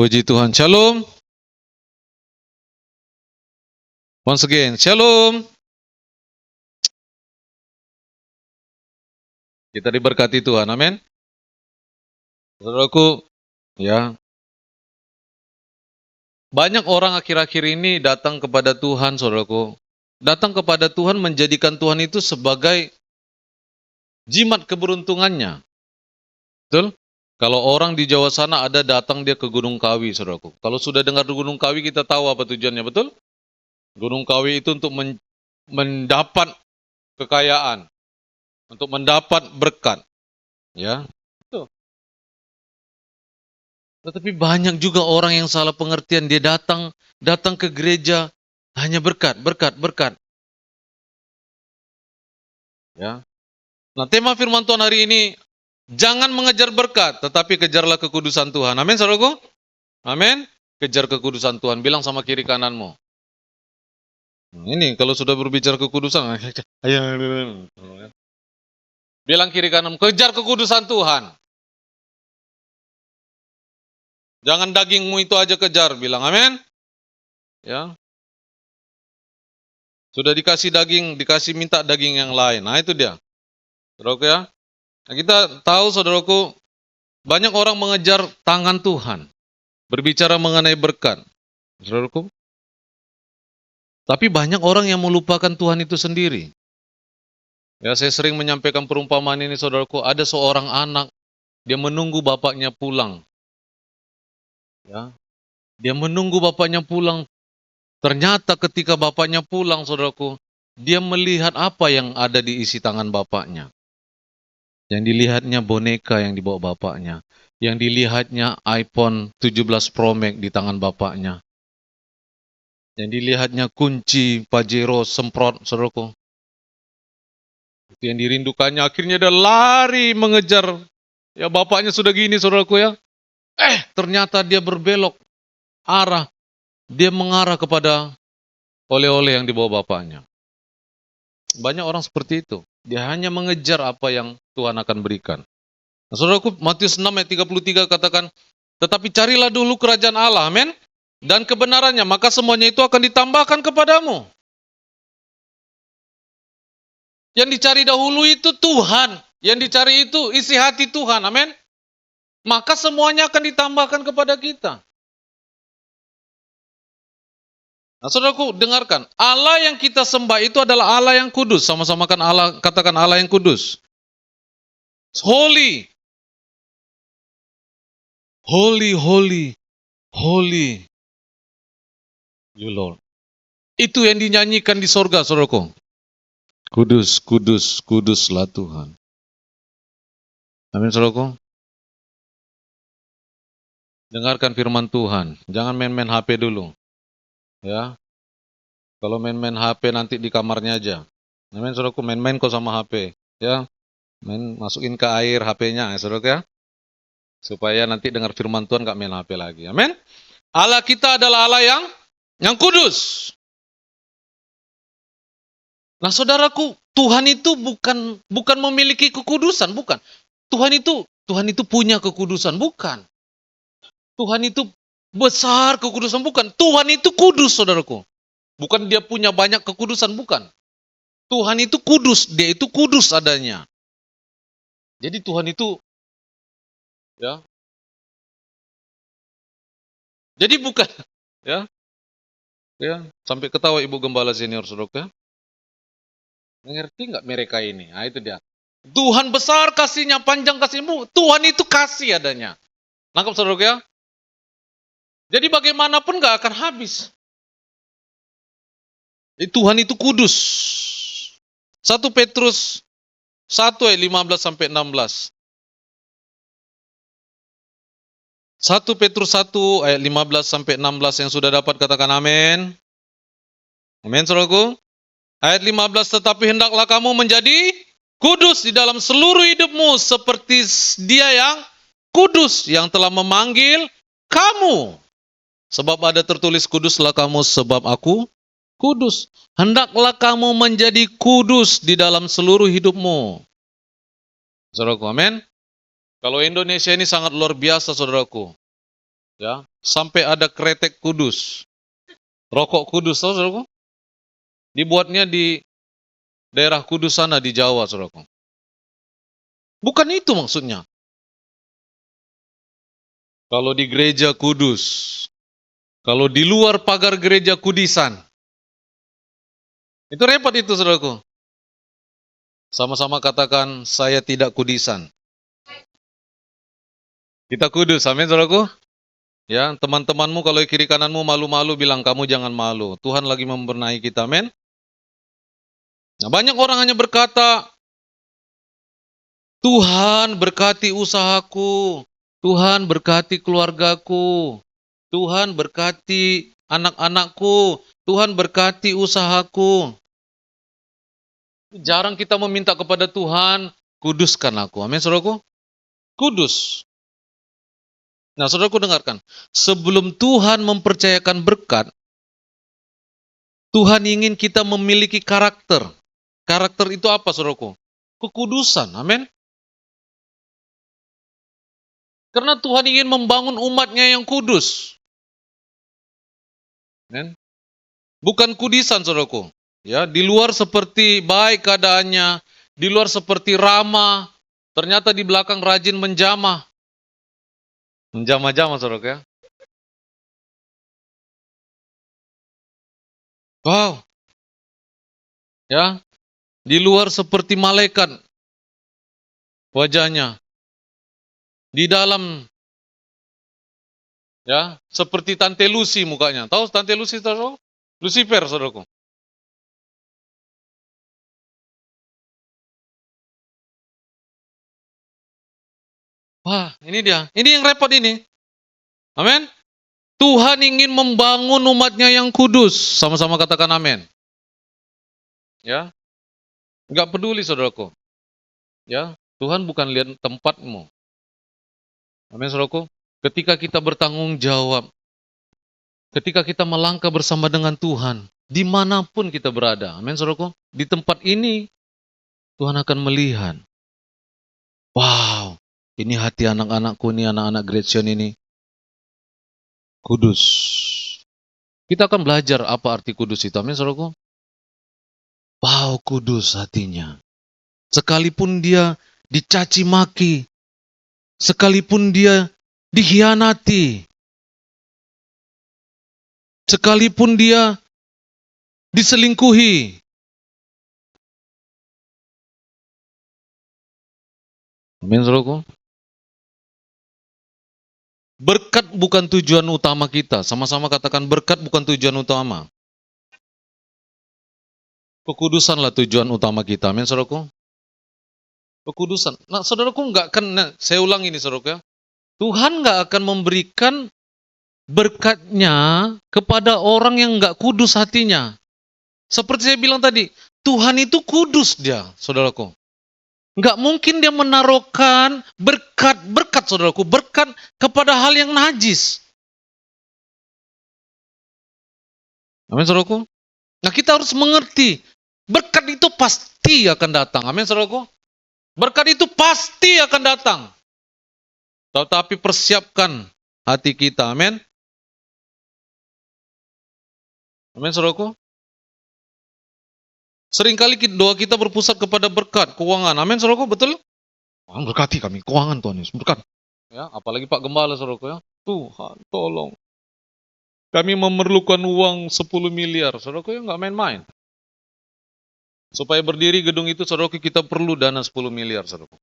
Puji Tuhan. Shalom. Once again, shalom. Kita diberkati Tuhan, amin. Saudaraku, ya. Banyak orang akhir-akhir ini datang kepada Tuhan, saudaraku. Datang kepada Tuhan menjadikan Tuhan itu sebagai jimat keberuntungannya. Betul? Kalau orang di Jawa sana ada datang dia ke Gunung Kawi, saudaraku. Kalau sudah dengar Gunung Kawi kita tahu apa tujuannya, betul? Gunung Kawi itu untuk mendapat kekayaan, untuk mendapat berkat. Ya. Tetapi banyak juga orang yang salah pengertian. Dia datang ke gereja hanya berkat. Ya. Nah, tema firman Tuhan hari ini, jangan mengejar berkat, tetapi kejarlah kekudusan Tuhan. Amin, saudaraku? Amin. Kejar kekudusan Tuhan. Bilang sama kiri kananmu. Ini kalau sudah berbicara kekudusan, bilang kiri kanan, kejar kekudusan Tuhan. Jangan dagingmu itu aja kejar, bilang amin. Ya. Sudah dikasih daging, minta daging yang lain. Nah, itu dia. Saudaraku ya. Nah, kita tahu saudaraku, banyak orang mengejar tangan Tuhan. Berbicara mengenai berkat. Saudaraku. Tapi banyak orang yang melupakan Tuhan itu sendiri. Ya, saya sering menyampaikan perumpamaan ini saudaraku, ada seorang anak, dia menunggu bapaknya pulang. Ya. Dia menunggu bapaknya pulang. Ternyata ketika bapaknya pulang saudaraku, dia melihat apa yang ada di isi tangan bapaknya. Yang dilihatnya boneka yang dibawa bapaknya. Yang dilihatnya iPhone 17 Pro Max di tangan bapaknya. Yang dilihatnya kunci Pajero semprot, saudaraku. Itu yang dirindukannya, akhirnya dia lari mengejar. Ya bapaknya sudah gini, saudaraku ya. Ternyata dia berbelok arah. Dia mengarah kepada oleh-oleh yang dibawa bapaknya. Banyak orang seperti itu. Dia hanya mengejar apa yang Tuhan akan berikan. Nah, saudaraku, Matius 6 ayat 33 katakan, tetapi carilah dulu kerajaan Allah, amin, dan kebenarannya, maka semuanya itu akan ditambahkan kepadamu. Yang dicari dahulu itu Tuhan, yang dicari itu isi hati Tuhan, amin. Maka semuanya akan ditambahkan kepada kita. Nah, saudaraku, dengarkan, Allah yang kita sembah itu adalah Allah yang kudus. Sama-sama kan Allah, katakan Allah yang kudus. Holy. Holy, holy, holy. You Lord. Itu yang dinyanyikan di sorga, saudaraku. Kudus, kudus, kuduslah Tuhan. Amin, saudaraku. Dengarkan firman Tuhan. Jangan main-main HP dulu. Ya. Kalau main-main HP nanti di kamarnya aja. Amin, saudaraku, main-main kok sama HP. Ya. Masukin ke air HP-nya, ya, saudaraku ya. Supaya nanti dengar firman Tuhan gak main HP lagi. Amin. Allah kita adalah Allah yang kudus. Nah, saudaraku, Tuhan itu bukan memiliki kekudusan, bukan. Tuhan itu punya kekudusan, bukan. Tuhan itu besar kekudusan, bukan. Tuhan itu kudus, saudaraku. Bukan dia punya banyak kekudusan, bukan. Tuhan itu kudus, dia itu kudus adanya. Jadi Tuhan itu, ya. Jadi bukan, ya. Sampai ketawa Ibu Gembala Senior, saudaraku ya. Mengerti nggak mereka ini? Nah, itu dia. Tuhan besar kasihnya, panjang kasihmu. Tuhan itu kasih adanya. Nangkap saudaraku ya? Jadi bagaimanapun nggak akan habis. Tuhan itu kudus. 1 Petrus 1 ayat 15 sampai 16. 1 Petrus 1 ayat 15 sampai 16 yang sudah dapat katakan amin. Amin, saudaraku. Ayat 15, tetapi hendaklah kamu menjadi kudus di dalam seluruh hidupmu seperti Dia yang kudus yang telah memanggil kamu. Sebab ada tertulis kuduslah kamu sebab aku kudus. Hendaklah kamu menjadi kudus di dalam seluruh hidupmu. Saudaraku, amin. Kalau Indonesia ini sangat luar biasa, saudaraku. Ya, sampai ada kretek kudus. Rokok kudus, tahu saudaraku? Dibuatnya di daerah Kudus sana di Jawa, saudaraku. Bukan itu maksudnya. Kalau di gereja kudus, kalau di luar pagar gereja kudisan, itu repot itu, saudaraku. Sama-sama katakan, saya tidak kudisan. Kita kudus, amin, saudaraku. Ya, teman-temanmu kalau kiri kananmu malu-malu bilang kamu jangan malu. Tuhan lagi membernahi kita, amin. Nah, banyak orang hanya berkata, Tuhan berkati usahaku, Tuhan berkati keluargaku, Tuhan berkati anak-anakku, Tuhan berkati usahaku. Jarang kita meminta kepada Tuhan, kuduskan aku. Amin, saudaraku. Kudus. Nah, saudaraku dengarkan. Sebelum Tuhan mempercayakan berkat, Tuhan ingin kita memiliki karakter. Karakter itu apa, saudaraku? Kekudusan. Amin. Karena Tuhan ingin membangun umatnya yang kudus. Amin. Bukan kudisan, saudaraku. Ya, di luar seperti baik keadaannya, di luar seperti ramah, ternyata di belakang rajin menjamah. Menjamah-jamah, saudaraku ya. Wow. Ya, di luar seperti malaikat wajahnya. Di dalam ya, seperti Tante Lucy mukanya. Tahu Tante Lucy, saudaraku? Lucifer, saudaraku. Wah, ini dia. Ini yang repot ini. Amin. Tuhan ingin membangun umatnya yang kudus. Sama-sama katakan amin. Ya, nggak peduli saudaraku. Ya, Tuhan bukan lihat tempatmu. Amin, saudaraku. Ketika kita bertanggung jawab, ketika kita melangkah bersama dengan Tuhan, dimanapun kita berada. Amin, saudaraku. Di tempat ini, Tuhan akan melihat. Wow, ini hati anak-anakku ini, anak-anak Gretchen ini. Kudus. Kita akan belajar apa arti kudus itu. Amin, saudaraku. Wow, kudus hatinya. Sekalipun dia dicaci maki, sekalipun dia dikhianati, sekalipun dia diselingkuhi. Amin, saudaraku. Berkat bukan tujuan utama kita. Sama-sama katakan berkat bukan tujuan utama. Kekudusanlah tujuan utama kita. Amin, saudaraku. Kekudusan. Nah, saudaraku nggak akan, saya ulang ini, saudaraku ya. Tuhan nggak akan memberikan berkatnya kepada orang yang nggak kudus hatinya. Seperti saya bilang tadi, Tuhan itu kudus dia, saudaraku. Nggak mungkin dia menaruhkan berkat, saudaraku, berkat kepada hal yang najis. Amin, saudaraku. Nah, kita harus mengerti, berkat itu pasti akan datang. Amin, saudaraku. Berkat itu pasti akan datang. Tetapi persiapkan hati kita. Amin. Amin, saudaraku. Seringkali doa kita berpusat kepada berkat, keuangan. Amin, saudaraku, betul? Tuhan berkati kami, keuangan Tuhan Yesus, berkat. Ya, apalagi Pak Gembala, saudaraku ya. Tuhan, tolong. Kami memerlukan uang 10 miliar, saudaraku ya, nggak main-main. Supaya berdiri gedung itu, saudaraku, kita perlu dana 10 miliar, saudaraku.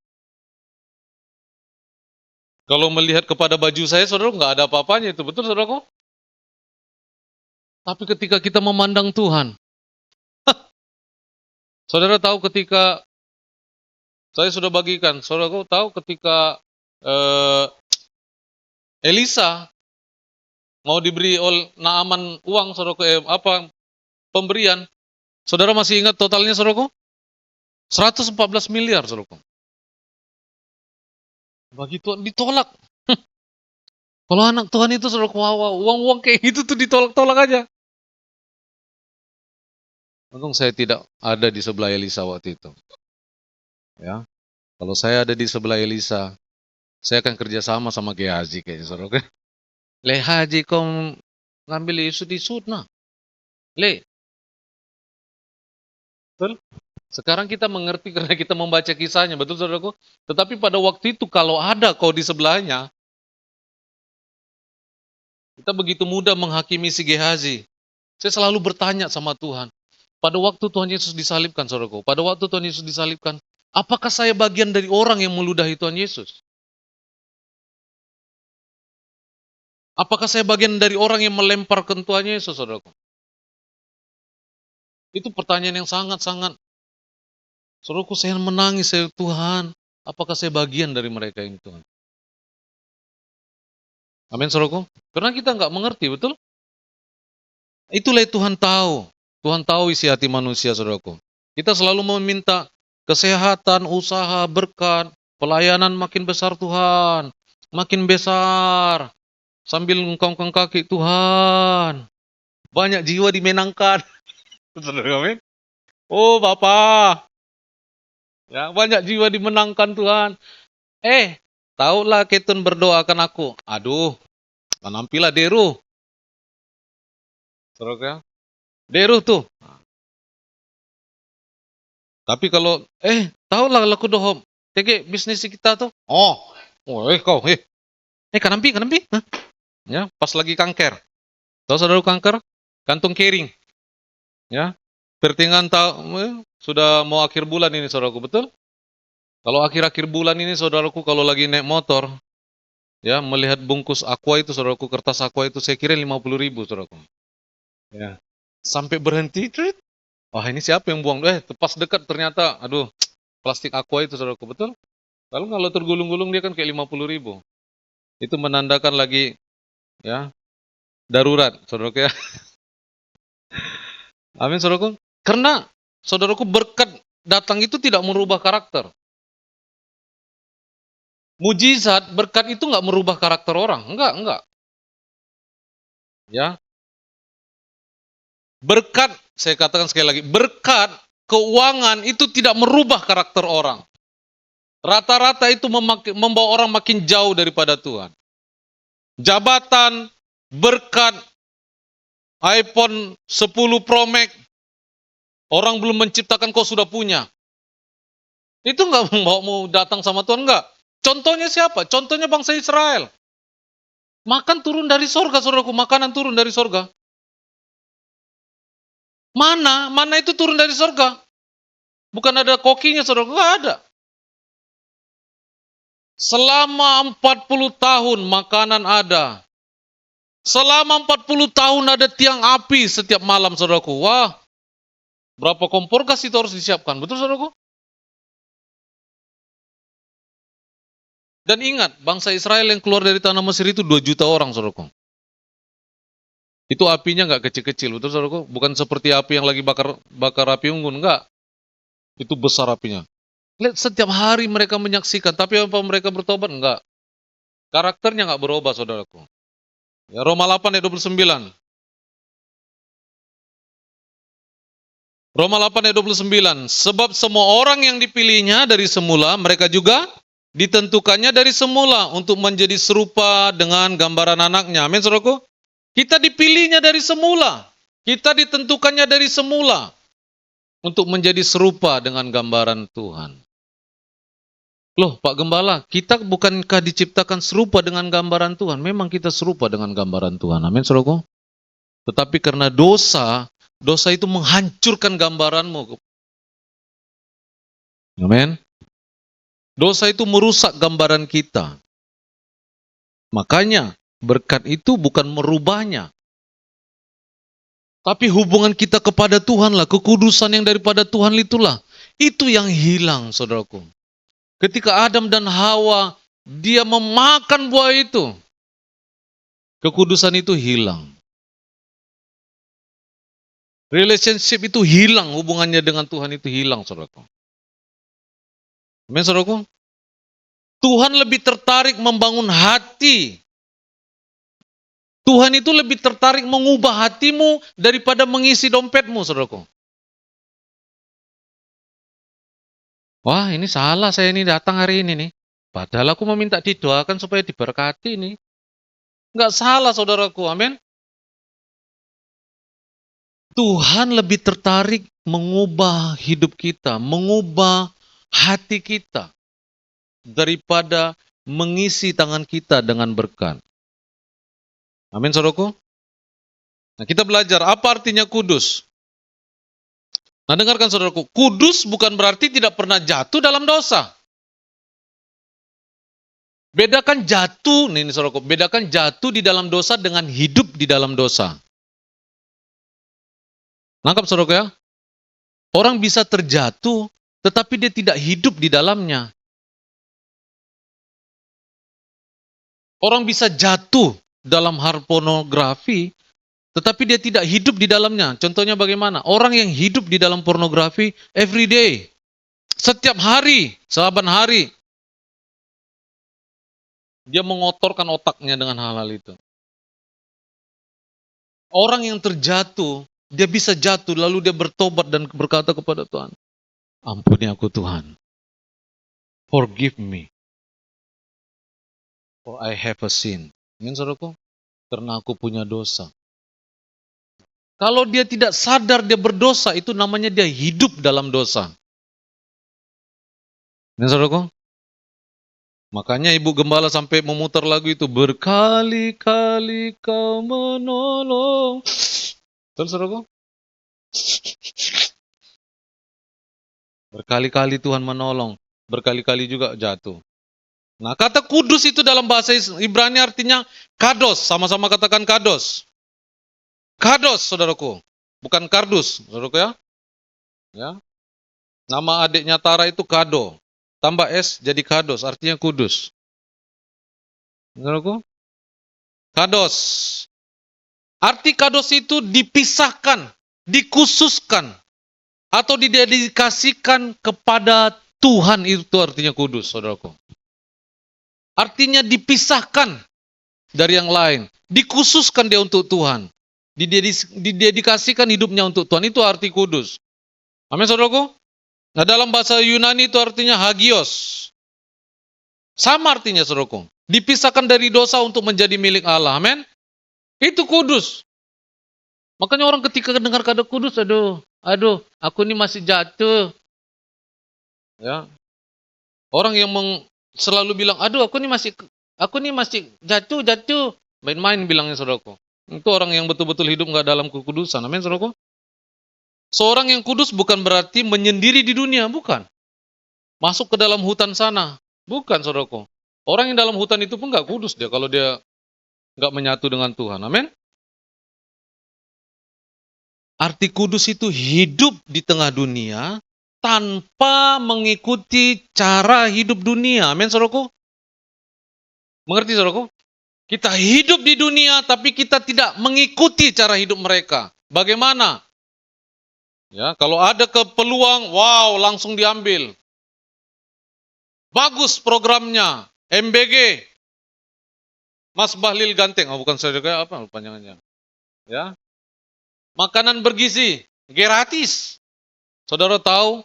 Kalau melihat kepada baju saya, saudaraku, nggak ada apa-apanya itu, betul, saudaraku? Tapi ketika kita memandang Tuhan, saudara tahu ketika, saya sudah bagikan, saudaraku tahu ketika Elisa mau diberi oleh Naaman uang, saudaraku, pemberian, saudara masih ingat totalnya, saudaraku? 114 miliar, saudaraku. Bagi Tuhan ditolak. Kalau anak Tuhan itu, saudaraku, uang-uang kayak gitu tuh ditolak-tolak aja. Untung saya tidak ada di sebelah Elisa waktu itu. Ya, kalau saya ada di sebelah Elisa, saya akan kerjasama sama Gehazi kayaknya, saudara. Le haji kau ngambil isut-isut nah. Le, betul? Sekarang kita mengerti karena kita membaca kisahnya, betul saudaraku? Tetapi pada waktu itu kalau ada kau di sebelahnya, kita begitu mudah menghakimi si Gehazi. Saya selalu bertanya sama Tuhan. Pada waktu Tuhan Yesus disalibkan, saudaraku, pada waktu Tuhan Yesus disalibkan, apakah saya bagian dari orang yang meludahi Tuhan Yesus? Apakah saya bagian dari orang yang melemparkan Tuhan Yesus, saudaraku? Itu pertanyaan yang sangat-sangat, saudaraku, saya menangis, saya, Tuhan, apakah saya bagian dari mereka ini, Tuhan? Amin, saudaraku. Karena kita nggak mengerti, betul? Itulah Tuhan tahu. Tuhan tahu isi hati manusia, saudaraku. Kita selalu meminta kesehatan, usaha, berkat, pelayanan makin besar Tuhan. Makin besar. Sambil ngkong-ngkong kaki, Tuhan. Banyak jiwa dimenangkan. Saudara, amin. Oh, Bapak. Ya, banyak jiwa dimenangkan Tuhan. Tahulah Ketun berdoakan aku. Aduh, nampilah Deru. Saudara, Deru tuh. Tapi kalau, tahulah laku dohom. Tege bisnis kita tuh. Kau, kanampi. Hah? Ya, pas lagi kanker. Tahu saudara kanker? Kantung kering. Ya, pertengahan sudah mau akhir bulan ini saudaraku, betul? Kalau akhir-akhir bulan ini saudaraku kalau lagi naik motor, ya melihat bungkus aqua itu saudaraku, kertas aqua itu saya kira 50.000 saudaraku. Ya. Sampai berhenti, wah ini siapa yang buang? Pas dekat ternyata, aduh, plastik aqua itu saudaraku, betul? Lalu kalau tergulung-gulung dia kan kayak 50.000. Itu menandakan lagi, ya, darurat saudaraku ya. Amin saudaraku. Karena saudaraku berkat datang itu tidak merubah karakter. Mujizat, berkat itu nggak merubah karakter orang. Enggak. Ya. Berkat, saya katakan sekali lagi, berkat keuangan itu tidak merubah karakter orang. Rata-rata itu membawa orang makin jauh daripada Tuhan. Jabatan, berkat, iPhone 10 Pro Max, orang belum menciptakan kau sudah punya. Itu nggak mau datang sama Tuhan, enggak. Contohnya siapa? Contohnya bangsa Israel. Makan turun dari sorga, saudaraku. Makanan turun dari sorga. Mana itu turun dari sorga. Bukan ada kokinya, saudaraku. Enggak ada. Selama 40 tahun makanan ada. Selama 40 tahun ada tiang api setiap malam, saudaraku. Wah, berapa kompor gas itu harus disiapkan. Betul, saudaraku? Dan ingat, bangsa Israel yang keluar dari tanah Mesir itu 2 juta orang, saudaraku. Itu apinya nggak kecil-kecil, betul saudaraku? Bukan seperti api yang lagi bakar api unggun, enggak. Itu besar apinya. Lihat setiap hari mereka menyaksikan, tapi apa mereka bertobat? Enggak. Karakternya nggak berubah, saudaraku. Ya, Roma 8 ayat 29. Roma 8 ayat 29. Sebab semua orang yang dipilihnya dari semula, mereka juga ditentukannya dari semula untuk menjadi serupa dengan gambaran anaknya. Amin, saudaraku? Kita dipilihnya dari semula. Kita ditentukannya dari semula untuk menjadi serupa dengan gambaran Tuhan. Loh, Pak Gembala, kita bukankah diciptakan serupa dengan gambaran Tuhan? Memang kita serupa dengan gambaran Tuhan. Amin, saudaraku. Tetapi karena dosa itu menghancurkan gambaranmu. Amin. Dosa itu merusak gambaran kita. Makanya berkat itu bukan merubahnya. Tapi hubungan kita kepada Tuhanlah, kekudusan yang daripada Tuhan itulah. Itu yang hilang, saudaraku. Ketika Adam dan Hawa, dia memakan buah itu. Kekudusan itu hilang. Relationship itu hilang, hubungannya dengan Tuhan itu hilang, saudaraku. Amin, saudaraku. Tuhan lebih tertarik membangun hati. Tuhan itu lebih tertarik mengubah hatimu daripada mengisi dompetmu, saudaraku. Wah, ini salah saya ini datang hari ini nih. Padahal aku meminta didoakan supaya diberkati nih. Nggak salah saudaraku, amin. Tuhan lebih tertarik mengubah hidup kita, mengubah hati kita, daripada mengisi tangan kita dengan berkat. Amin saudaraku. Nah, kita belajar apa artinya kudus. Nah, dengarkan saudaraku, kudus bukan berarti tidak pernah jatuh dalam dosa. Bedakan jatuh, nih saudaraku, bedakan jatuh di dalam dosa dengan hidup di dalam dosa. Nangkap saudaraku ya? Orang bisa terjatuh, tetapi dia tidak hidup di dalamnya. Orang bisa jatuh dalam hal pornografi, tetapi dia tidak hidup di dalamnya. Contohnya bagaimana? Orang yang hidup di dalam pornografi every day, setiap hari, saban hari, dia mengotorkan otaknya dengan hal-hal itu. Orang yang terjatuh, dia bisa jatuh, lalu dia bertobat dan berkata kepada Tuhan, ampuni aku Tuhan, forgive me, for I have a sin. Ingin saudaraku? Karena aku punya dosa. Kalau dia tidak sadar dia berdosa, itu namanya dia hidup dalam dosa. Ini saudaraku? Makanya Ibu Gembala sampai memutar lagu itu, berkali-kali kau menolong. Terus saudaraku? Berkali-kali Tuhan menolong, berkali-kali juga jatuh. Nah, kata kudus itu dalam bahasa Ibrani artinya kados, sama-sama katakan kados. Kados, saudaraku. Bukan kardus, saudaraku ya. Ya. Nama adiknya Tara itu Kado. Tambah S jadi kados, artinya kudus. Saudaraku? Kados. Arti kados itu dipisahkan, dikhususkan, atau didedikasikan kepada Tuhan, itu artinya kudus, saudaraku. Artinya dipisahkan dari yang lain. Dikhususkan dia untuk Tuhan. Didedikasikan hidupnya untuk Tuhan. Itu arti kudus. Amin saudaraku? Nah dalam bahasa Yunani itu artinya hagios. Sama artinya saudaraku. Dipisahkan dari dosa untuk menjadi milik Allah. Amin? Itu kudus. Makanya orang ketika dengar kata kudus, aduh, aku ini masih jatuh. Ya. Orang yang selalu bilang, aduh aku ini masih jatuh. Main-main bilangnya saudaraku. Itu orang yang betul-betul hidup nggak dalam kekudusan. Amin, saudaraku. Seorang yang kudus bukan berarti menyendiri di dunia, bukan. Masuk ke dalam hutan sana, bukan, saudaraku. Orang yang dalam hutan itu pun nggak kudus dia kalau dia nggak menyatu dengan Tuhan. Amin. Arti kudus itu hidup di tengah dunia tanpa mengikuti cara hidup dunia. Amin, saudaraku. Mengerti, saudaraku? Kita hidup di dunia, tapi kita tidak mengikuti cara hidup mereka. Bagaimana? Ya, kalau ada peluang, wow, langsung diambil. Bagus programnya, MBG. Mas Bahlil Ganteng, bukan saya juga apa panjangannya. Ya. Makanan bergizi, gratis. Saudara tahu,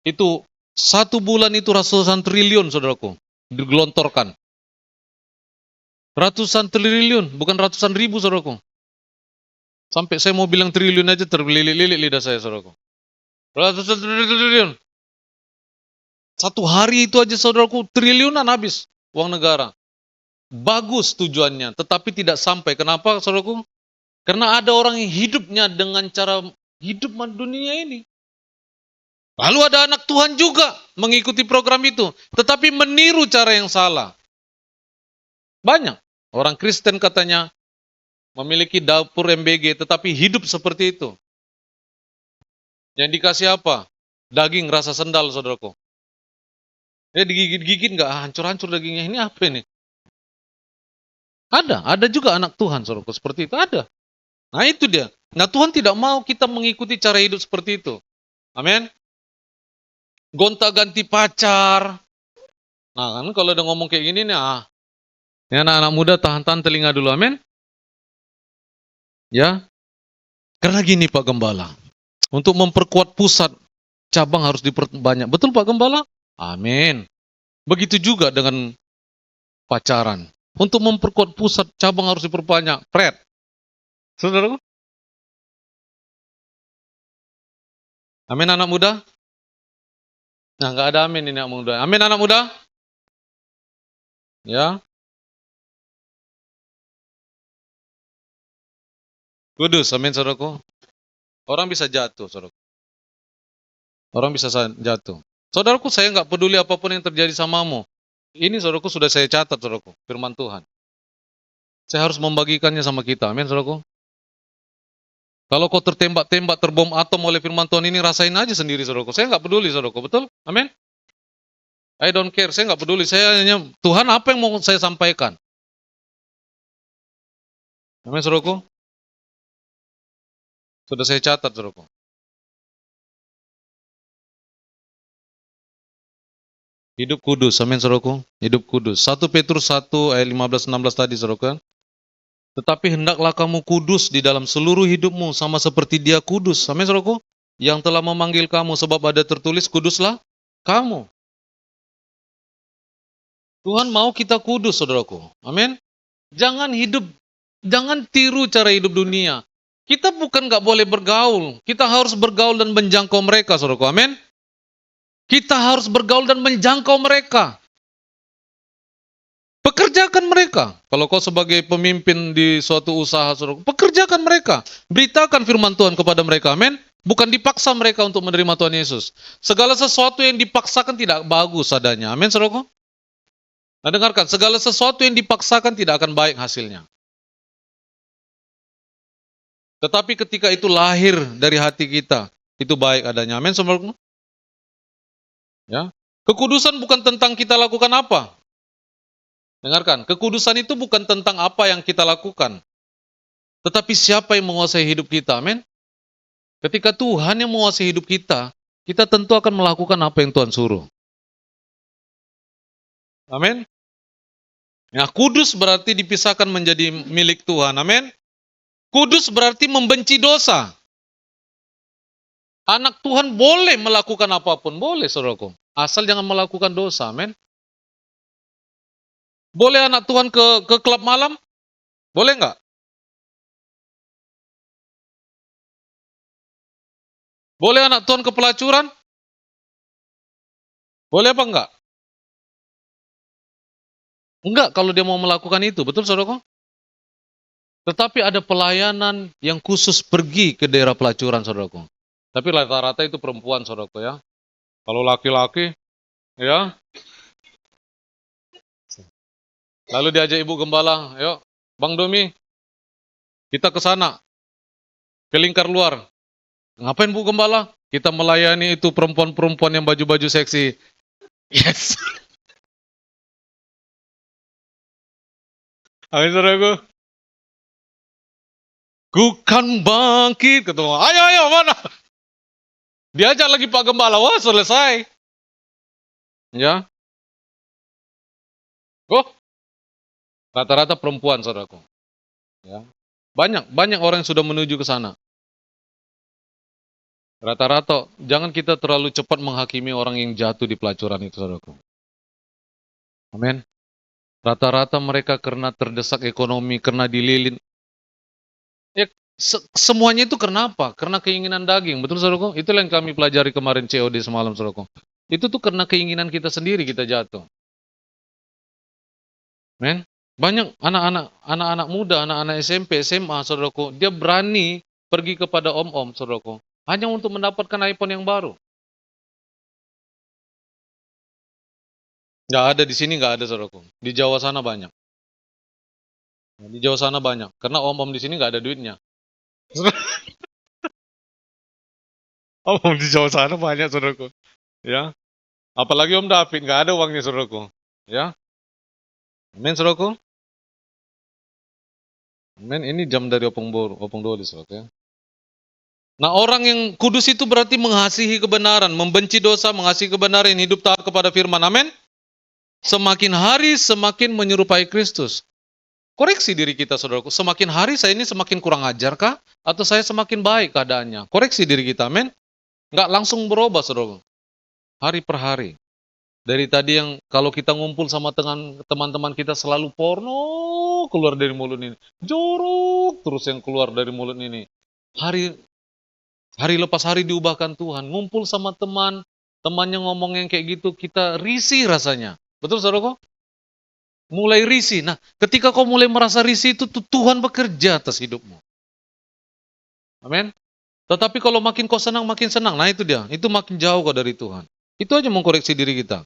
itu 1 bulan itu ratusan triliun, saudaraku, digelontorkan. Ratusan triliun, bukan ratusan ribu, saudaraku. Sampai saya mau bilang triliun aja terlilit-lilit lidah saya, saudaraku. Ratusan triliun. 1 hari itu aja, saudaraku, triliunan habis uang negara. Bagus tujuannya, tetapi tidak sampai. Kenapa, saudaraku? Karena ada orang yang hidupnya dengan cara hidup dunia ini. Lalu ada anak Tuhan juga mengikuti program itu, tetapi meniru cara yang salah. Banyak. Orang Kristen katanya memiliki dapur MBG, tetapi hidup seperti itu. Yang dikasih apa? Daging rasa sendal, saudaraku. Digigit-gigit nggak hancur-hancur dagingnya. Ini apa ini? Ada juga anak Tuhan, saudaraku, seperti itu. Ada. Nah itu dia. Nah Tuhan tidak mau kita mengikuti cara hidup seperti itu. Amin. Gonta-ganti pacar. Nah kan kalau udah ngomong kayak gini nih, ini anak-anak muda tahan-tahan telinga dulu, amin. Ya, karena gini Pak Gembala, untuk memperkuat pusat, cabang harus diperbanyak. Betul Pak Gembala? Amin. Begitu juga dengan pacaran. Untuk memperkuat pusat, cabang harus diperbanyak. Pret. Saudaraku? Amin anak muda? Nah, nggak ada amin ini anak muda. Amin anak muda? Ya. Kudus, amin saudaraku. Orang bisa jatuh, saudaraku. Orang bisa jatuh. Saudaraku, saya nggak peduli apapun yang terjadi samamu. Ini saudaraku sudah saya catat, saudaraku. Firman Tuhan. Saya harus membagikannya sama kita. Amin, saudaraku. Kalau kau tertembak-tembak, terbom atom oleh firman Tuhan ini, rasain aja sendiri, saudaraku. Saya nggak peduli, saudaraku. Betul? Amin? I don't care. Saya nggak peduli. Saya hanya, Tuhan apa yang mau saya sampaikan? Amin, saudaraku. Sudah saya catat, saudaraku. Hidup kudus. Amin, saudaraku. Hidup kudus. 1 Petrus 1 ayat 15-16 tadi, saudaraku. Tetapi hendaklah kamu kudus di dalam seluruh hidupmu, sama seperti Dia kudus. Amin, saudaraku. Yang telah memanggil kamu, sebab ada tertulis, kuduslah kamu. Tuhan mau kita kudus, saudaraku. Amin. Jangan tiru cara hidup dunia. Kita bukan nggak boleh bergaul. Kita harus bergaul dan menjangkau mereka, saudaraku. Amin. Kita harus bergaul dan menjangkau mereka. Pekerjakan mereka. Kalau kau sebagai pemimpin di suatu usaha, saudaraku, pekerjakan mereka. Beritakan firman Tuhan kepada mereka. Amin. Bukan dipaksa mereka untuk menerima Tuhan Yesus. Segala sesuatu yang dipaksakan tidak bagus adanya. Amin, saudaraku. Nah, dengarkan, segala sesuatu yang dipaksakan tidak akan baik hasilnya. Tetapi ketika itu lahir dari hati kita, itu baik adanya. Amin, saudaraku. Ya. Kekudusan bukan tentang kita lakukan apa. Dengarkan, kekudusan itu bukan tentang apa yang kita lakukan, tetapi siapa yang menguasai hidup kita. Amin. Ketika Tuhan yang menguasai hidup kita, kita tentu akan melakukan apa yang Tuhan suruh. Amin. Nah, kudus berarti dipisahkan menjadi milik Tuhan. Amin. Kudus berarti membenci dosa. Anak Tuhan boleh melakukan apapun, boleh, saudaraku. Asal jangan melakukan dosa. Amin. Boleh anak Tuhan ke klub malam? Boleh nggak? Boleh anak Tuhan ke pelacuran? Boleh apa enggak? Enggak, kalau dia mau melakukan itu. Betul, saudaraku? Tetapi ada pelayanan yang khusus pergi ke daerah pelacuran, saudaraku. Tapi rata-rata itu perempuan, saudaraku, ya. Kalau laki-laki, ya. Lalu diajak ibu gembala, yuk, Bang Domi, kita ke sana, ke lingkar luar. Ngapain Bu Gembala? Kita melayani itu perempuan-perempuan yang baju-baju seksi. Yes. Amin, saudaraku. Ku kan bangkit, ketemu. Ayo, mana? Diajak lagi Pak Gembala, wah selesai. Ya. Oh, rata-rata perempuan, saudaraku. Ya. Banyak orang yang sudah menuju ke sana. Rata-rata, jangan kita terlalu cepat menghakimi orang yang jatuh di pelacuran itu, saudaraku. Amin. Rata-rata mereka karena terdesak ekonomi, karena dililin. Ya, semuanya itu karena apa? Karena keinginan daging. Betul, saudaraku? Itulah yang kami pelajari kemarin COD semalam, saudaraku. Itu tuh karena keinginan kita sendiri kita jatuh. Men, banyak anak-anak muda, anak-anak SMP, SMA, saudaraku, dia berani pergi kepada om-om, saudaraku, hanya untuk mendapatkan iPhone yang baru. Nggak ada di sini, nggak ada, saudaraku. Di Jawa sana banyak. Di Jawa sana banyak. Karena om-om di sini nggak ada duitnya. Om di Jawa sana banyak, saudaraku. Ya. Apalagi Om David, nggak ada uangnya, saudaraku. Ya. Amin, saudaraku. Amin, ini jam dari Opung Doli, saudaraku, ya. Nah, orang yang kudus itu berarti mengasihi kebenaran, membenci dosa, mengasihi kebenaran, hidup taat kepada firman. Amin. Semakin hari semakin menyerupai Kristus. Koreksi diri kita, saudaraku. Semakin hari saya ini semakin kurang ajar kah? Atau saya semakin baik keadaannya? Koreksi diri kita, amin. Nggak langsung berubah, saudaraku. Hari per hari. Dari tadi yang kalau kita ngumpul sama teman-teman kita selalu porno keluar dari mulut ini. Jorok terus yang keluar dari mulut ini. Hari lepas hari diubahkan Tuhan. Ngumpul sama temannya ngomong yang kayak gitu, kita risih rasanya. Betul saudaraku? Mulai risih. Nah, ketika kau mulai merasa risih itu Tuhan bekerja atas hidupmu. Amin. Tetapi kalau makin kau senang, makin senang. Nah itu dia. Itu makin jauh kau dari Tuhan. Itu aja mengkoreksi diri kita.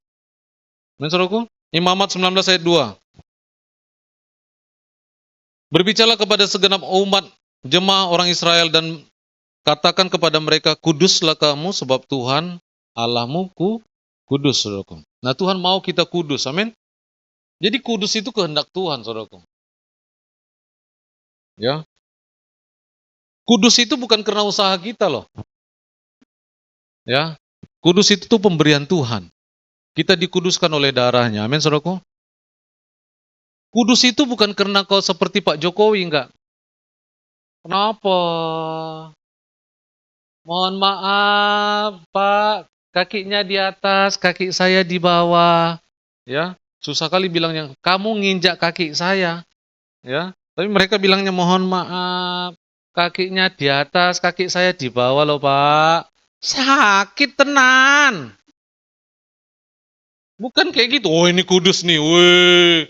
Amin saudaraku? Imamat 19 ayat 2. Berbicaralah kepada segenap umat jemaah orang Israel dan katakan kepada mereka, kuduslah kamu sebab Tuhan Allahmu kudus, saudaraku. Nah Tuhan mau kita kudus, amin. Jadi kudus itu kehendak Tuhan, saudaraku. Ya, kudus itu bukan karena usaha kita loh. Ya, kudus itu tuh pemberian Tuhan. Kita dikuduskan oleh darahnya, amin saudaraku. Kudus itu bukan karena kau seperti Pak Jokowi, enggak. Kenapa? Mohon maaf, Pak. Kakinya di atas, kaki saya di bawah. Ya, susah kali bilangnya, kamu nginjak kaki saya. Ya, tapi mereka bilangnya mohon maaf, kakinya di atas, kaki saya di bawah loh, Pak. Sakit tenan. Bukan kayak gitu. Oh, ini kudus nih. Weh.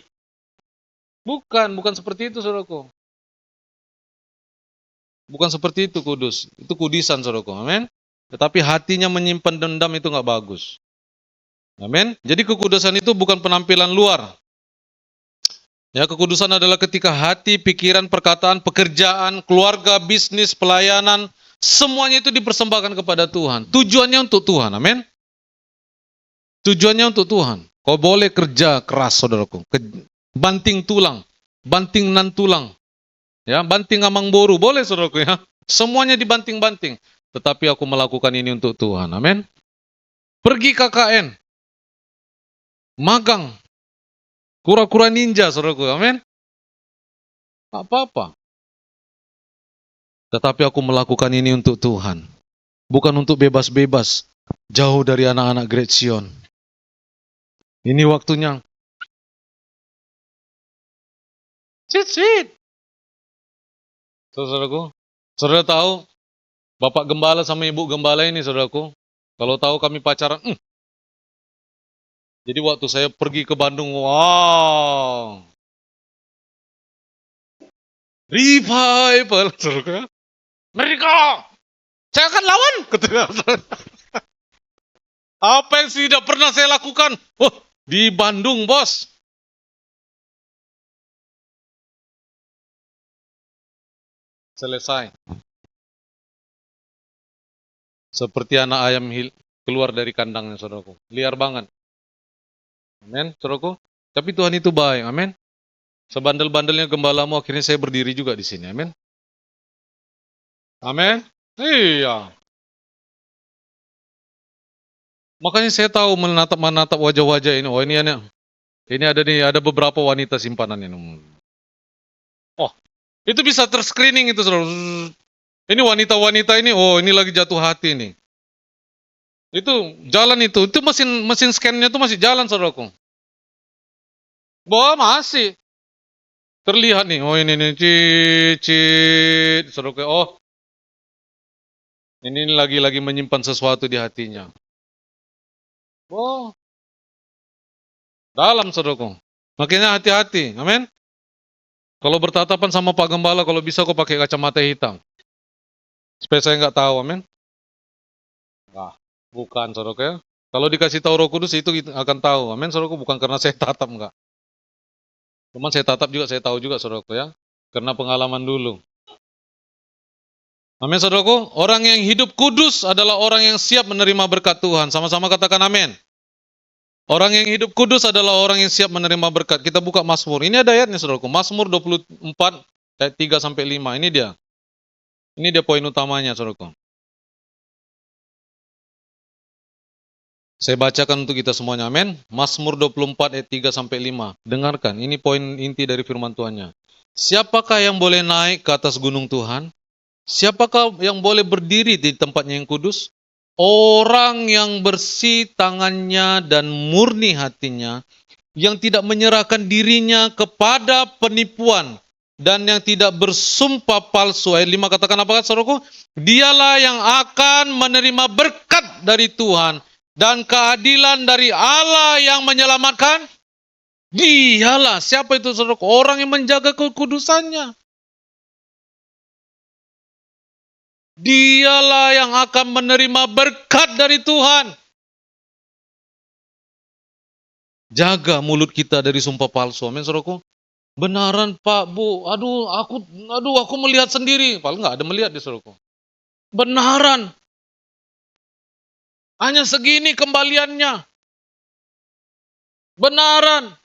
Bukan seperti itu, saudaraku. Bukan seperti itu kudus. Itu kudisan, saudaraku. Amin. Tetapi hatinya menyimpan dendam itu nggak bagus. Amin. Jadi kekudusan itu bukan penampilan luar. Ya, kekudusan adalah ketika hati, pikiran, perkataan, pekerjaan, keluarga, bisnis, pelayanan, semuanya itu dipersembahkan kepada Tuhan. Tujuannya untuk Tuhan, amin. Tujuannya untuk Tuhan. Kau boleh kerja keras, saudaraku. Banting tulang, banting nan tulang, ya, banting amang boru, boleh saudaraku ya. Semuanya dibanting-banting. Tetapi aku melakukan ini untuk Tuhan, amin. Pergi KKN, magang, kura-kura ninja, saudaraku, amin. Tak apa-apa. Tetapi aku melakukan ini untuk Tuhan. Bukan untuk bebas-bebas, jauh dari anak-anak Great Sion. Ini waktunya. Sweet. Saudaraku, saudara tahu, Bapak Gembala sama Ibu Gembala ini, saudaraku, kalau tahu kami pacaran, Jadi waktu saya pergi ke Bandung, wow, revival, saudaraku. Mereka, saya akan lawan, ketika apa yang tidak pernah saya lakukan? Di Bandung, bos. Selesai. Seperti anak ayam keluar dari kandangnya, saudaraku. Liar banget. Amin, saudaraku. Tapi Tuhan itu baik, amin. Sebandel-bandelnya gembalamu, akhirnya saya berdiri juga di sini, amin. Amin. Iya. Makanya saya tahu menatap wajah-wajah ini. Oh, ini ada beberapa wanita simpanan ini. Oh, itu bisa terscreening itu, saudara. Ini wanita-wanita ini, oh ini lagi jatuh hati nih. Itu jalan itu mesin scan-nya itu masih jalan, saudaraku. Bahwa masih terlihat nih. Oh ini nih, cicit, saudaraku. Oh, ini lagi menyimpan sesuatu di hatinya. Oh, dalam, saudaraku. Makanya hati-hati, amin. Kalau bertatapan sama Pak Gembala, kalau bisa kau pakai kacamata hitam. Supaya saya nggak tahu, amin. Nah, bukan, saudaraku ya. Kalau dikasih tahu Roh Kudus itu akan tahu, amin, saudaraku. Bukan karena saya tatap, enggak. Cuman saya tatap juga, saya tahu juga, saudaraku ya. Karena pengalaman dulu. Amin, saudaraku. Orang yang hidup kudus adalah orang yang siap menerima berkat Tuhan. Sama-sama katakan amin. Orang yang hidup kudus adalah orang yang siap menerima berkat. Kita buka Mazmur. Ini ada ayatnya, saudaraku. Mazmur 24 ayat 3 sampai 5. Ini dia. Ini dia poin utamanya, saudaraku. Saya bacakan untuk kita semuanya. Amin. Mazmur 24 ayat 3 sampai 5. Dengarkan, ini poin inti dari firman Tuhannya. Siapakah yang boleh naik ke atas gunung Tuhan? Siapakah yang boleh berdiri di tempatnya yang kudus? Orang yang bersih tangannya dan murni hatinya, yang tidak menyerahkan dirinya kepada penipuan, dan yang tidak bersumpah palsu. Ayat 5 katakan apa, saudaraku? Dialah yang akan menerima berkat dari Tuhan dan keadilan dari Allah yang menyelamatkan. Dialah, siapa itu saudaraku? Orang yang menjaga kekudusannya. Dialah yang akan menerima berkat dari Tuhan. Jaga mulut kita dari sumpah palsu. Amin, saudaraku. Benaran Pak, Bu. Aduh, aku melihat sendiri. Paling nggak ada melihat di saudaraku. Benaran. Hanya segini kembaliannya. Benaran.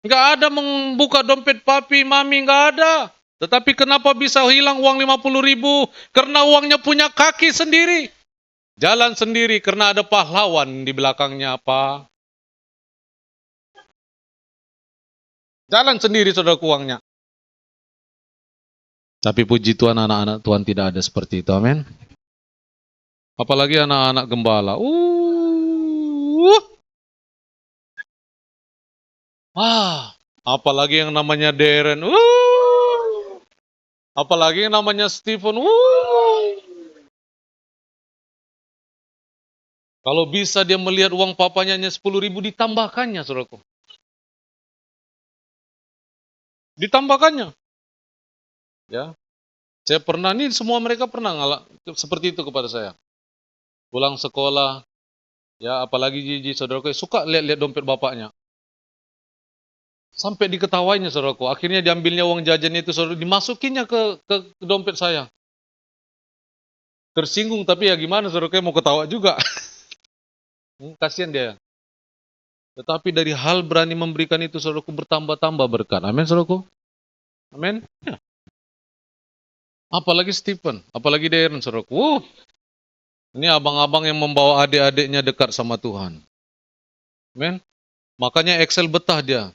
Nggak ada membuka dompet papi, mami, nggak ada. Tetapi kenapa bisa hilang uang 50.000? Karena uangnya punya kaki sendiri. Jalan sendiri karena ada pahlawan di belakangnya, Pak. Jalan sendiri saudara uangnya. Tapi puji Tuhan, anak-anak Tuhan tidak ada seperti itu. Amin. Apalagi anak-anak gembala. Apalagi yang namanya Darren. Apalagi yang namanya Stephen. Kalau bisa dia melihat uang papanya hanya 10.000, ditambahkannya, saudaraku. Ditambahkannya. Ya. Saya pernah, nih semua mereka pernah ngalah seperti itu kepada saya. Pulang sekolah, ya apalagi Gigi, saudaraku, suka lihat-lihat dompet bapaknya. Sampai diketawainya, saudaraku. Akhirnya diambilnya uang jajan itu, saudara, dimasukinnya ke dompet saya. Tersinggung, tapi ya gimana, saudaraku, mau ketawa juga. Kasihan dia. Tetapi dari hal berani memberikan itu, saudaraku, bertambah-tambah berkat. Amin, saudaraku. Amin. Ya. Apalagi Stephen, apalagi Darren, saudaraku. Ini abang-abang yang membawa adik-adiknya dekat sama Tuhan. Amin. Makanya Excel betah dia.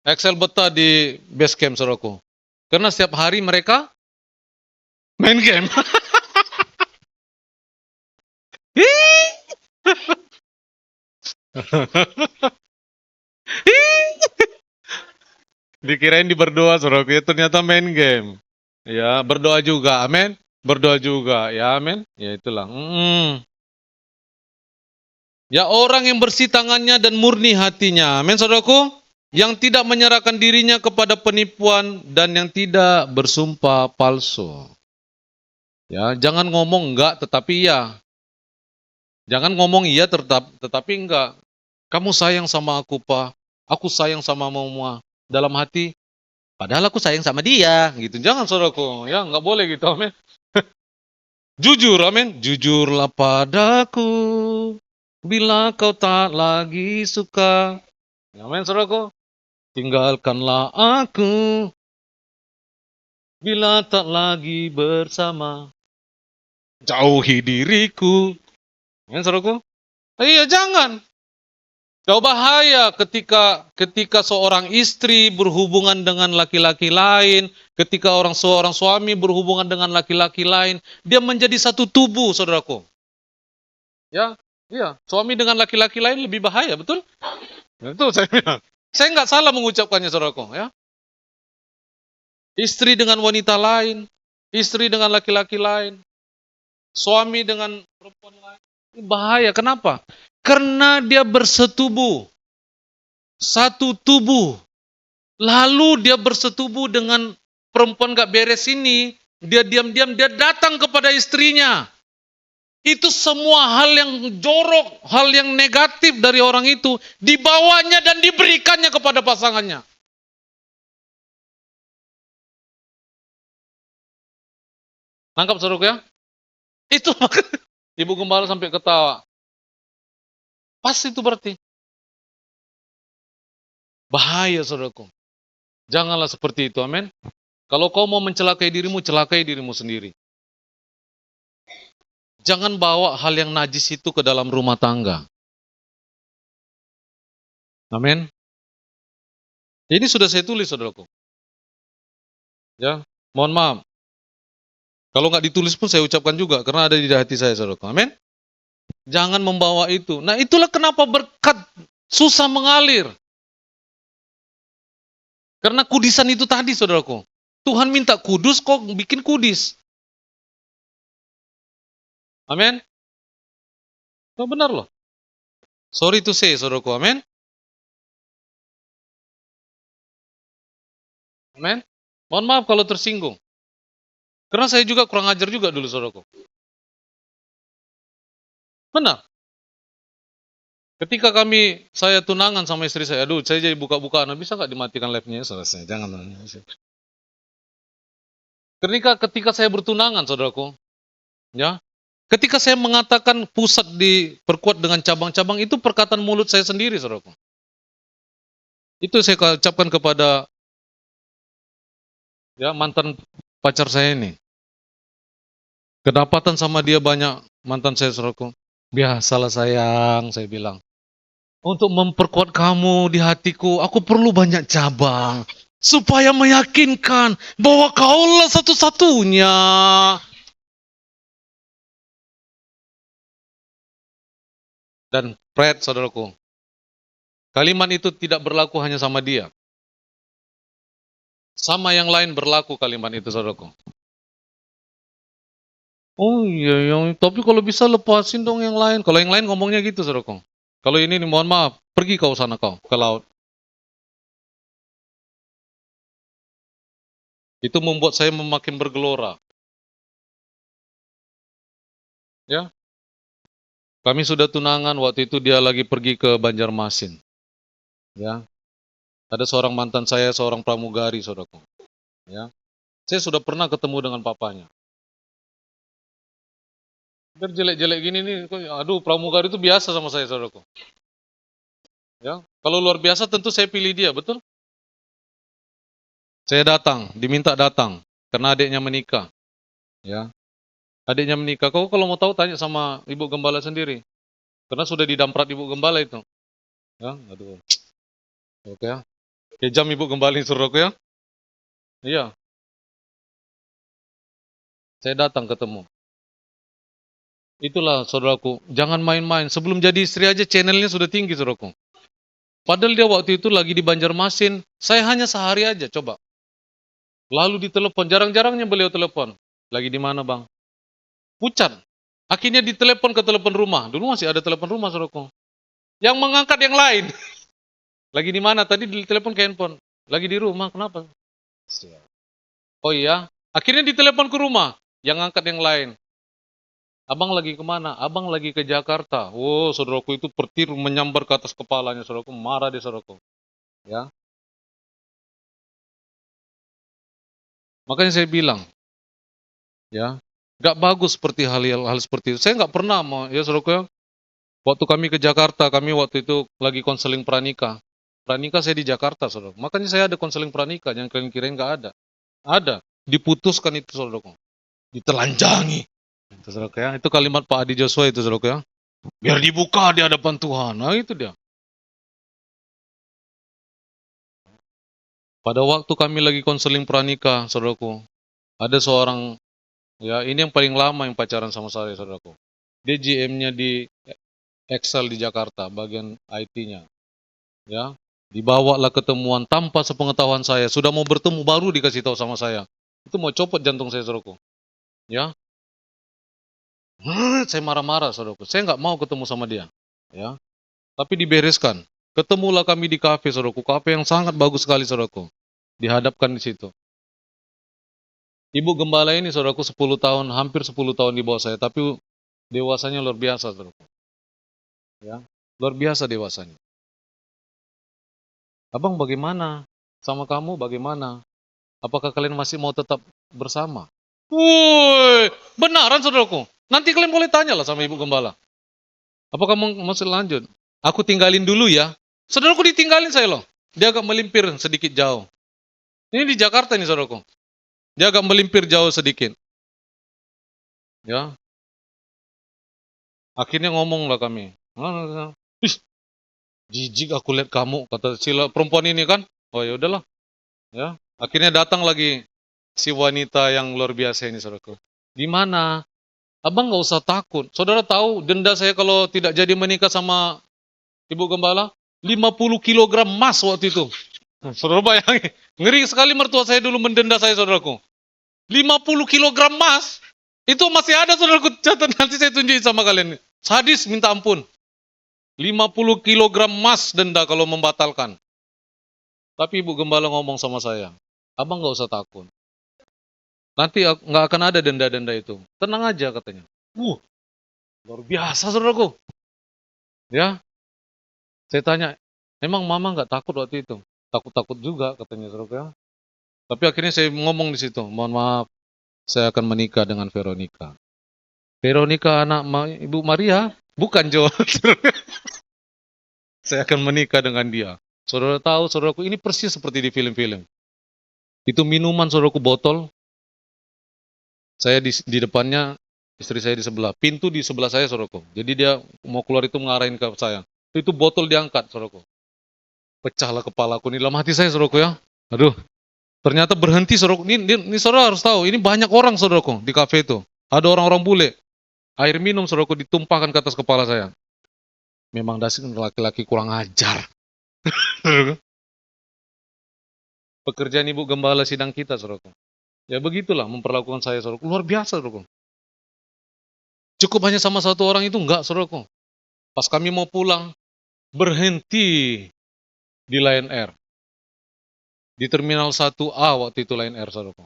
Excel betah di base camp, saudaraku. Karena setiap hari mereka main game. Dikirain di berdoa, saudaraku, ya ternyata main game. Ya, berdoa juga, amin. Berdoa juga, ya amin. Ya itulah. Ya, orang yang bersih tangannya dan murni hatinya, amin, saudaraku. Yang tidak menyerahkan dirinya kepada penipuan dan yang tidak bersumpah palsu. Ya, jangan ngomong enggak tetapi iya. Jangan ngomong iya tetapi enggak. Kamu sayang sama aku, Pak. Aku sayang sama Mama. Dalam hati, padahal aku sayang sama dia, gitu. Jangan, saudaraku. Ya, enggak boleh gitu, amin. Jujur, amin. Jujurlah padaku bila kau tak lagi suka. Amin, saudaraku. Tinggalkanlah aku bila tak lagi bersama. Jauhi diriku. Amin, saudaraku. Iya, jangan. Kau bahaya ketika seorang istri berhubungan dengan laki-laki lain, ketika seorang suami berhubungan dengan laki-laki lain, dia menjadi satu tubuh, saudaraku. Ya, iya, suami dengan laki-laki lain lebih bahaya, betul? Itu saya bilang. Saya nggak salah mengucapkannya, saudaraku. Ya, istri dengan wanita lain, istri dengan laki-laki lain, suami dengan perempuan lain, bahaya. Kenapa? Karena dia bersetubuh. Satu tubuh. Lalu dia bersetubuh dengan perempuan gak beres ini. Dia diam-diam, dia datang kepada istrinya. Itu semua hal yang jorok, hal yang negatif dari orang itu, dibawanya dan diberikannya kepada pasangannya. Nangkap, saudaraku, ya? Itu Ibu Gembala sampai ketawa. Pas itu berarti. Bahaya, saudaraku. Janganlah seperti itu, amin. Kalau kau mau mencelakai dirimu, celakai dirimu sendiri. Jangan bawa hal yang najis itu ke dalam rumah tangga. Amin. Ini sudah saya tulis, saudaraku. Ya, mohon maaf. Kalau nggak ditulis pun saya ucapkan juga, karena ada di hati saya, saudaraku. Amin. Jangan membawa itu. Nah, itulah kenapa berkat susah mengalir. Karena kudisan itu tadi, saudaraku. Tuhan minta kudus, kok bikin kudis. Amin. Oh, benar loh. Sorry to say, saudaraku. Amin. Amin. Mohon maaf kalau tersinggung. Karena saya juga kurang ajar juga dulu, saudaraku. Benar. Ketika saya tunangan sama istri saya, aduh, saya jadi buka-bukaan, bisa nggak dimatikan live-nya? Selesai, jangan. Ketika saya bertunangan, saudaraku, ya, ketika saya mengatakan pusat diperkuat dengan cabang-cabang, itu perkataan mulut saya sendiri, saudaraku. Itu saya ucapkan kepada ya mantan pacar saya ini. Kedapatan sama dia banyak mantan saya, saudaraku. Biasalah sayang, saya bilang. Untuk memperkuat kamu di hatiku, aku perlu banyak cabang. Supaya meyakinkan bahwa kaulah satu-satunya. Dan Fred, saudaraku, kalimat itu tidak berlaku hanya sama dia. Sama yang lain berlaku kalimat itu, saudaraku. Oh iya, tapi kalau bisa lepasin dong yang lain. Kalau yang lain ngomongnya gitu, saudaraku. Kalau ini nih, mohon maaf, pergi kau sana kau, ke laut. Itu membuat saya makin bergelora. Ya, kami sudah tunangan, waktu itu dia lagi pergi ke Banjarmasin. Ya, ada seorang mantan saya, seorang pramugari, saudaraku. Ya, saya sudah pernah ketemu dengan papanya. Biar jelek-jelek gini nih, aduh, pramugari itu biasa sama saya, saudaraku. Ya, kalau luar biasa tentu saya pilih dia, betul? Saya datang, diminta datang, karena adiknya menikah. Ya, adiknya menikah. Kau kalau mau tahu tanya sama ibu gembala sendiri, karena sudah didamprat ibu gembala itu. Ya, aduh, oke ya. Kejam ibu gembala ini, saudaraku ya. Iya, saya datang ketemu. Itulah saudaraku, jangan main-main. Sebelum jadi istri aja channelnya sudah tinggi, saudaraku. Padahal dia waktu itu lagi di Banjarmasin, saya hanya sehari aja, coba. Lalu ditelepon, jarang-jarangnya beliau telepon. Lagi di mana, Bang? Pucat. Akhirnya ditelepon ke telepon rumah. Dulu masih ada telepon rumah, saudaraku. Yang mengangkat yang lain. Lagi di mana? Tadi ditelepon ke handphone. Lagi di rumah, kenapa? Oh iya. Akhirnya ditelepon ke rumah. Yang angkat yang lain. Abang lagi kemana? Abang lagi ke Jakarta. Oh, saudaraku, itu petir menyambar ke atas kepalanya, saudaraku. Marah dia, saudaraku. Ya. Makanya saya bilang, ya, gak bagus seperti hal seperti itu. Saya nggak pernah mau, ya saudaraku ya. Waktu kami ke Jakarta, kami waktu itu lagi konseling pranikah. Pranikah saya di Jakarta, saudara. Makanya saya ada konseling pranikah, yang kalian kirain nggak ada. Ada. Diputuskan itu, saudaraku. Ditelanjangi. Itu, saudaraku ya. Itu kalimat Pak Adi Joshua itu, saudaraku ya. Biar dibuka di hadapan Tuhan. Nah, itu dia. Pada waktu kami lagi konseling pranikah, saudaraku, ada seorang, ya ini yang paling lama yang pacaran sama saya, saudaraku. Dia GM-nya di Excel di Jakarta, bagian IT-nya. Ya, dibawalah ketemuan tanpa sepengetahuan saya. Sudah mau bertemu baru dikasih tahu sama saya. Itu mau copot jantung saya, saudaraku. Ya, saya marah-marah, saudaraku. Saya nggak mau ketemu sama dia. Ya, tapi dibereskan. Ketemulah kami di kafe, saudaraku. Kafe yang sangat bagus sekali, saudaraku. Dihadapkan di situ. Ibu gembala ini, saudaraku, 10 tahun, hampir 10 tahun di bawah saya. Tapi dewasanya luar biasa, saudaraku. Ya, luar biasa dewasanya. Abang bagaimana? Sama kamu bagaimana? Apakah kalian masih mau tetap bersama? Woi, benaran saudaraku. Nanti kalian boleh tanya lah sama ibu gembala. Apakah mau masih lanjut? Aku tinggalin dulu ya. Saudaraku ditinggalin saya loh. Dia agak melimpir sedikit jauh. Ini di Jakarta nih saudaraku. Dia agak melimpir jauh sedikit. Ya. Akhirnya ngomong lah kami. Ih, jijik aku lihat kamu, kata sila perempuan ini kan. Oh ya udahlah. Ya. Akhirnya datang lagi si wanita yang luar biasa ini saudaraku. Di mana? Abang nggak usah takut. Saudara tahu denda saya kalau tidak jadi menikah sama Ibu Gembala? 50 kilogram emas waktu itu. Saudara bayangin. Ngeri sekali mertua saya dulu mendenda saya, saudaraku. 50 kilogram emas. Itu masih ada, saudaraku. Catat, nanti saya tunjukin sama kalian. Sadis minta ampun. 50 kilogram emas denda kalau membatalkan. Tapi Ibu Gembala ngomong sama saya, abang nggak usah takut. Nanti nggak akan ada denda-denda itu. Tenang aja katanya. Luar biasa, saudaraku. Ya, saya tanya, emang mama nggak takut waktu itu? Takut-takut juga katanya, saudara. Tapi akhirnya saya ngomong di situ, mohon maaf, saya akan menikah dengan Veronica. Veronica anak Ibu Maria? Bukan, Jo. Saya akan menikah dengan dia. Saudara tahu, saudaraku, ini persis seperti di film-film. Itu minuman, saudaraku, botol. Saya di depannya, istri saya di sebelah. Pintu di sebelah saya, saudaraku. Jadi dia mau keluar itu mengarahin ke saya. Itu botol diangkat, saudaraku. Pecahlah kepalaku. Ini dalam hati saya, saudaraku, ya. Aduh, ternyata berhenti, saudaraku. Ini saudara harus tahu, ini banyak orang, saudaraku, di kafe itu. Ada orang-orang bule. Air minum, saudaraku, ditumpahkan ke atas kepala saya. Memang dasar laki-laki kurang ajar. Pekerjaan Ibu Gembala sidang kita, saudaraku. Ya begitulah memperlakukan saya, saudaraku. Luar biasa, saudaraku. Cukup hanya sama satu orang itu enggak, saudaraku. Pas kami mau pulang, berhenti di Lion Air. Di Terminal 1A waktu itu Lion Air, saudaraku.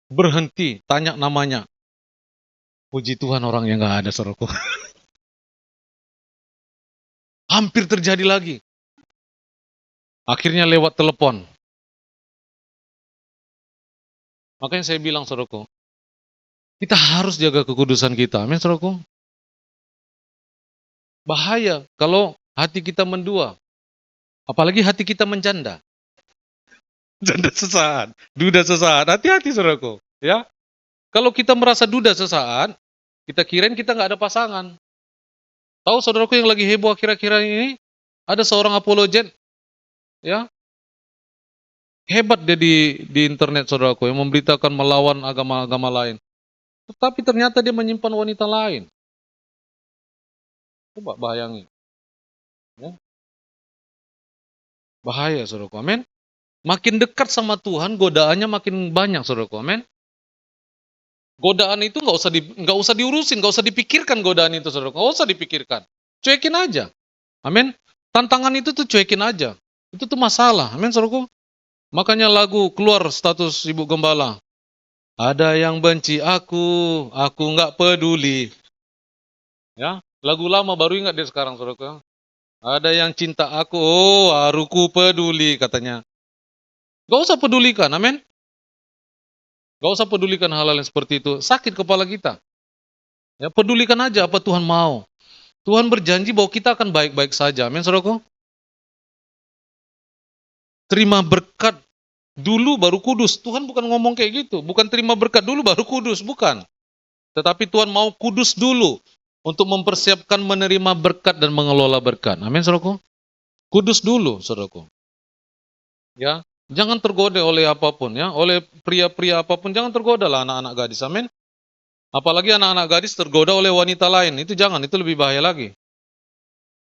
Berhenti, tanya namanya. Puji Tuhan orang yang enggak ada, saudaraku. Hampir terjadi lagi. Akhirnya lewat telepon. Makanya saya bilang, saudaraku, kita harus jaga kekudusan kita. Amin, saudaraku. Bahaya kalau hati kita mendua. Apalagi hati kita menjanda. Janda sesaat, duda sesaat. Hati-hati, saudaraku. Ya, kalau kita merasa duda sesaat, kita kirain kita nggak ada pasangan. Tahu, saudaraku, yang lagi heboh akhir-akhir ini? Ada seorang apologet, ya, hebat dia di internet, saudaraku, yang memberitakan melawan agama-agama lain. Tetapi ternyata dia menyimpan wanita lain. Coba bayangin. Ya. Bahaya, saudaraku. Amin. Makin dekat sama Tuhan, godaannya makin banyak, saudaraku. Amin. Godaan itu nggak usah diurusin, nggak usah dipikirkan godaan itu, saudaraku. Nggak usah dipikirkan. Cuekin aja. Amin. Tantangan itu tuh cuekin aja. Itu tuh masalah. Amin, saudaraku. Makanya lagu keluar status Ibu Gembala. Ada yang benci aku nggak peduli. Ya, lagu lama baru ingat dia sekarang, saudaraku. Ada yang cinta aku, aku peduli katanya. Gak usah pedulikan, amin. Gak usah pedulikan hal-hal yang seperti itu. Sakit kepala kita. Ya, pedulikan aja apa Tuhan mau. Tuhan berjanji bahwa kita akan baik-baik saja. Amin, saudaraku. Terima berkat dulu baru kudus. Tuhan bukan ngomong kayak gitu. Bukan terima berkat dulu baru kudus, bukan. Tetapi Tuhan mau kudus dulu untuk mempersiapkan menerima berkat dan mengelola berkat. Amin, saudaraku. Kudus dulu, saudaraku. Ya, jangan tergoda oleh apapun, ya, oleh pria-pria apapun, jangan tergoda lah anak-anak gadis, amin. Apalagi anak-anak gadis tergoda oleh wanita lain, itu jangan, itu lebih bahaya lagi.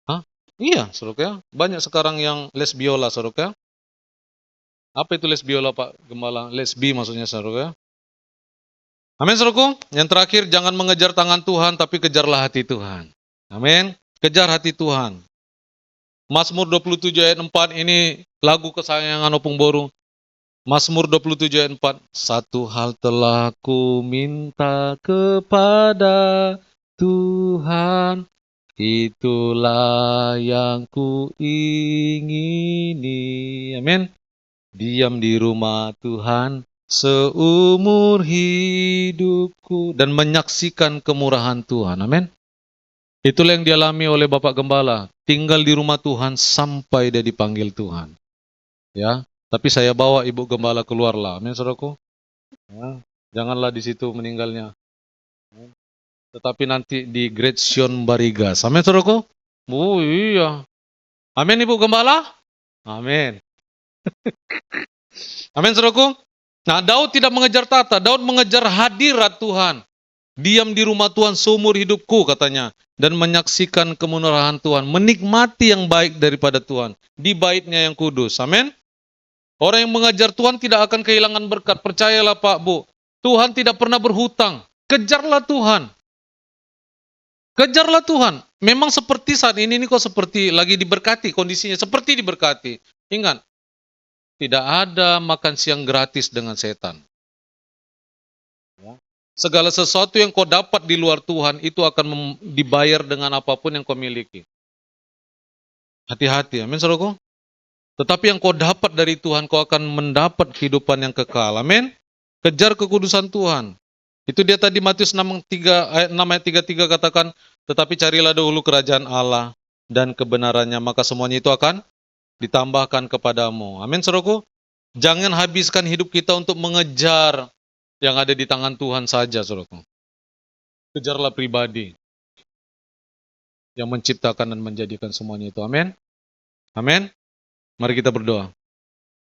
Hah? Iya, saudaraku, ya. Banyak sekarang yang lesbiola, saudaraku, ya. Apa itu lesbiola, Pak Gembala? Lesbi maksudnya, saudaraku, ya. Amin, saudaraku. Yang terakhir, jangan mengejar tangan Tuhan, tapi kejarlah hati Tuhan. Amin. Kejar hati Tuhan. Mazmur 27 ayat 4 ini lagu kesayangan Opung Boru. Mazmur 27 ayat 4. Satu hal telah ku minta kepada Tuhan, itulah yang ku ingini. Amin. Diam di rumah Tuhan seumur hidupku dan menyaksikan kemurahan Tuhan. Amin. Itulah yang dialami oleh Bapak Gembala. Tinggal di rumah Tuhan sampai dia dipanggil Tuhan. Ya, tapi saya bawa Ibu Gembala keluarlah. Amin, saudaraku. Ya, janganlah di situ meninggalnya. Tetapi nanti di Great Sion Barigas. Amin, saudaraku. Oh iya. Amin, Ibu Gembala. Amin. Amin, saudaraku. Nah, Daud tidak mengejar tata. Daud mengejar hadirat Tuhan. Diam di rumah Tuhan seumur hidupku katanya. Dan menyaksikan kemurahan Tuhan. Menikmati yang baik daripada Tuhan. Di baitnya yang kudus. Amin. Orang yang mengajar Tuhan tidak akan kehilangan berkat. Percayalah Pak, Bu. Tuhan tidak pernah berhutang. Kejarlah Tuhan. Kejarlah Tuhan. Memang seperti saat ini kok seperti lagi diberkati. Kondisinya seperti diberkati. Ingat. Tidak ada makan siang gratis dengan setan. Segala sesuatu yang kau dapat di luar Tuhan itu akan dibayar dengan apapun yang kau miliki. Hati-hati, amin saudaraku. Tetapi yang kau dapat dari Tuhan, kau akan mendapat kehidupan yang kekal. Amin. Kejar kekudusan Tuhan. Itu dia tadi Matius 6 ayat 33 katakan, tetapi carilah dahulu kerajaan Allah dan kebenarannya, maka semuanya itu akan ditambahkan kepadamu. Amin saudaraku. Jangan habiskan hidup kita untuk mengejar yang ada di tangan Tuhan saja, saudaraku. Kejarlah pribadi yang menciptakan dan menjadikan semuanya itu. Amin. Amin. Mari kita berdoa.